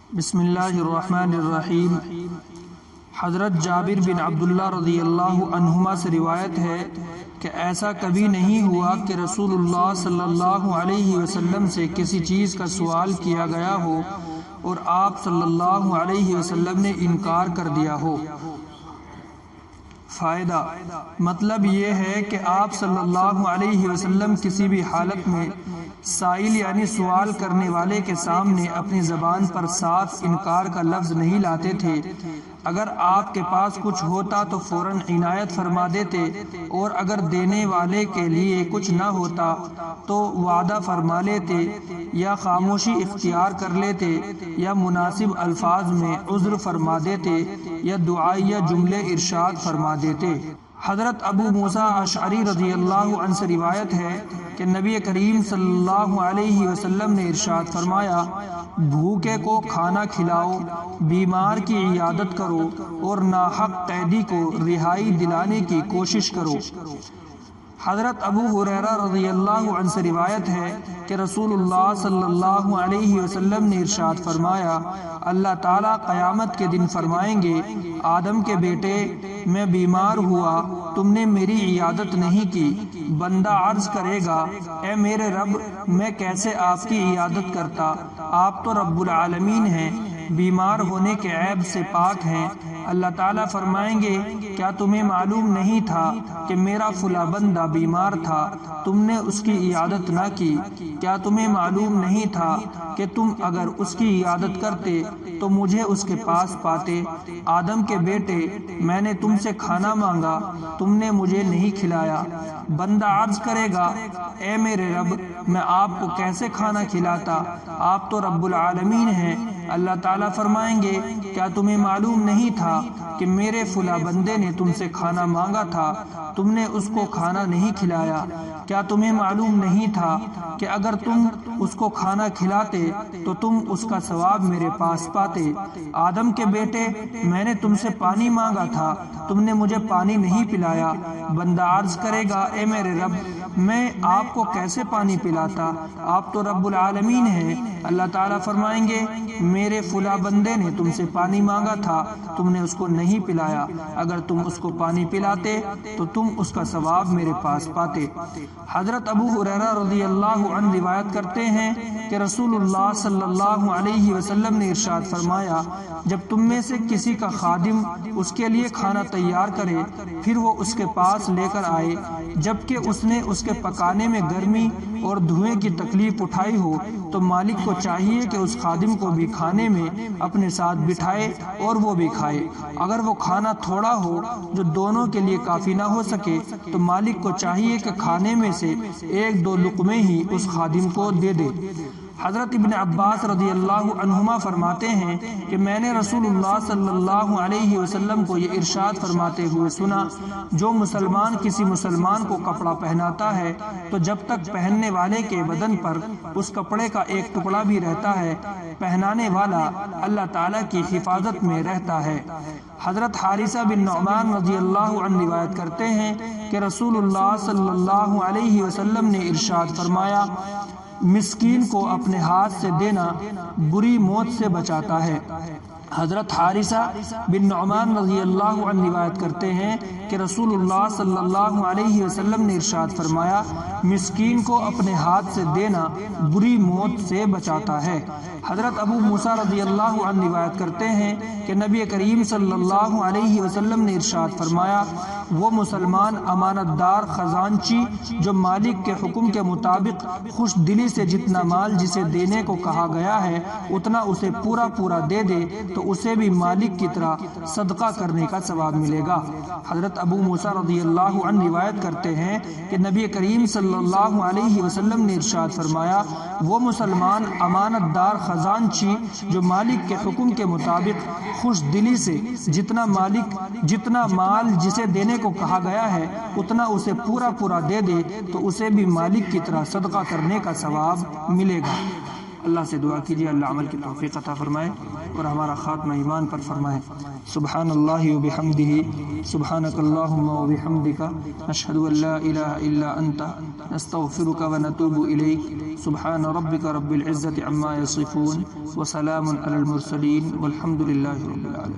بسم اللہ الرحمن الرحیم۔ حضرت جابر بن عبداللہ رضی اللہ عنہما سے روایت ہے کہ ایسا کبھی نہیں ہوا کہ رسول اللہ صلی اللہ علیہ وسلم سے کسی چیز کا سوال کیا گیا ہو اور آپ صلی اللہ علیہ وسلم نے انکار کر دیا ہو۔ فائدہ: مطلب یہ ہے کہ آپ صلی اللہ علیہ وسلم کسی بھی حالت میں سائل یعنی سوال کرنے والے کے سامنے اپنی زبان پر صاف انکار کا لفظ نہیں لاتے تھے۔ اگر آپ کے پاس کچھ ہوتا تو فوراً عنایت فرما دیتے، اور اگر دینے والے کے لیے کچھ نہ ہوتا تو وعدہ فرما لیتے، یا خاموشی اختیار کر لیتے، یا مناسب الفاظ میں عذر فرما دیتے، یا دعائیہ جملے ارشاد فرما دیتے۔ حضرت ابو موسیٰ اشعری رضی اللہ عنہ سے روایت ہے کہ نبی کریم صلی اللہ علیہ وسلم نے ارشاد فرمایا: بھوکے کو کھانا کھلاؤ، بیمار کی عیادت کرو، اور ناحق قیدی کو رہائی دلانے کی کوشش کرو۔ حضرت ابو ہریرہ رضی اللہ عنہ سے روایت ہے کہ رسول اللہ صلی اللہ علیہ وسلم نے ارشاد فرمایا: اللہ تعالیٰ قیامت کے دن فرمائیں گے، آدم کے بیٹے، میں بیمار ہوا، تم نے میری عیادت نہیں کی۔ بندہ عرض کرے گا: اے میرے رب، میں کیسے آپ کی عیادت کرتا؟ آپ تو رب العالمین ہیں، بیمار ہونے کے عیب سے پاک ہیں۔ اللہ تعالیٰ فرمائیں گے: کیا تمہیں معلوم نہیں تھا کہ میرا فلاں بندہ بیمار تھا، تم نے اس کی عیادت نہ کی؟ کیا تمہیں معلوم نہیں تھا کہ تم اگر اس کی عیادت کرتے تو مجھے اس کے پاس پاتے؟ آدم کے بیٹے، میں نے تم سے کھانا مانگا، تم نے مجھے نہیں کھلایا۔ بندہ عرض کرے گا: اے میرے رب، میں آپ کو کیسے کھانا کھلاتا؟ آپ تو رب العالمین ہیں۔ اللہ تعالیٰ فرمائیں گے: کیا تمہیں معلوم نہیں تھا کہ میرے فلاں بندے نے تم سے کھانا مانگا تھا، تم نے اس کو کھانا نہیں کھلایا؟ کیا تمہیں معلوم نہیں تھا کہ اگر تم اس کو کھانا کھلاتے تو تم اس کا ثواب میرے پاس پاتے؟ آدم کے بیٹے، میں نے تم سے پانی مانگا تھا، تم نے مجھے پانی نہیں پلایا۔ بندہ عرض کرے گا: اے میرے رب، میں آپ کو کیسے پانی پلاتا؟ آپ تو رب العالمین ہیں۔ اللہ تعالیٰ فرمائیں گے: میرے فلاں بندے نے تم سے پانی مانگا تھا، تم نے اس کو نہیں پلایا۔ اگر تم اس کو پانی پلاتے تو تم اس کا ثواب میرے پاس پاتے۔ حضرت ابو ہریرہ رضی اللہ عنہ روایت کرتے ہیں کہ رسول اللہ صلی اللہ علیہ وسلم نے ارشاد فرمایا: جب تم میں سے کسی کا خادم اس کے لیے کھانا تیار کرے، پھر وہ اس کے پاس لے کر آئے، جبکہ اس نے اس کے پکانے میں گرمی اور دھوئیں کی تکلیف اٹھائی ہو، تو مالک کو چاہیے کہ اس خادم کو بھی کھانے میں اپنے ساتھ بٹھائے اور وہ بھی کھائے۔ اگر وہ کھانا تھوڑا ہو جو دونوں کے لیے کافی نہ ہو سکے تو مالک کو چاہیے کہ کھانے میں سے ایک دو لقمے ہی اس خادم کو دے دے۔ حضرت ابن عباس رضی اللہ عنہما فرماتے ہیں کہ میں نے رسول اللہ صلی اللہ علیہ وسلم کو یہ ارشاد فرماتے ہوئے سنا: جو مسلمان کسی مسلمان کو کپڑا پہناتا ہے تو جب تک پہننے والے کے بدن پر اس کپڑے کا ایک ٹکڑا بھی رہتا ہے، پہنانے والا اللہ تعالیٰ کی حفاظت میں رہتا ہے۔ حضرت حارثہ بن نعمان رضی اللہ عنہ روایت کرتے ہیں کہ رسول اللہ صلی اللہ علیہ وسلم نے ارشاد فرمایا: مسکین کو اپنے ہاتھ سے دینا بری موت سے بچاتا ہے۔ حضرت حارثہ بن نعمان رضی اللہ عنہ روایت کرتے ہیں کہ رسول اللہ صلی اللہ علیہ وسلم نے ارشاد فرمایا: مسکین کو اپنے ہاتھ سے دینا بری موت سے بچاتا ہے۔ حضرت ابو موسیٰ رضی اللہ عنہ روایت کرتے ہیں کہ نبی کریم صلی اللہ علیہ وسلم نے ارشاد فرمایا: وہ مسلمان امانت دار خزانچی جو مالک کے حکم کے مطابق خوش دلی سے جتنا مال جسے دینے کو کہا گیا ہے اتنا اسے پورا پورا دے دے تو اسے بھی مالک کی طرح صدقہ کرنے کا ثواب ملے گا۔ حضرت ابو موسیٰ رضی اللہ عنہ روایت کرتے ہیں کہ نبی کریم صلی اللہ علیہ وسلم نے ارشاد فرمایا: وہ مسلمان امانت دار خزانچی جو مالک کے حکم کے مطابق خوش دلی سے جتنا مال جسے دینے کو کہا گیا ہے اتنا اسے پورا دے دے تو اسے بھی مالک کی طرح صدقہ کرنے کا ثواب ملے گا۔ اللہ سے دعا کیجیے اللہ عمل کی توفیق عطا فرمائے اور ہمارا خاتمہ ایمان پر فرمائے۔ سبحان اللہ و بحمدہ، سبحانک اللہم و بحمدک، نشہد ان لا الہ الا انت، نستغفرک و نتوب الیک۔ سبحان ربک رب العزة عما یصفون، وسلام علی المرسلین، والحمد للہ رب العالمین۔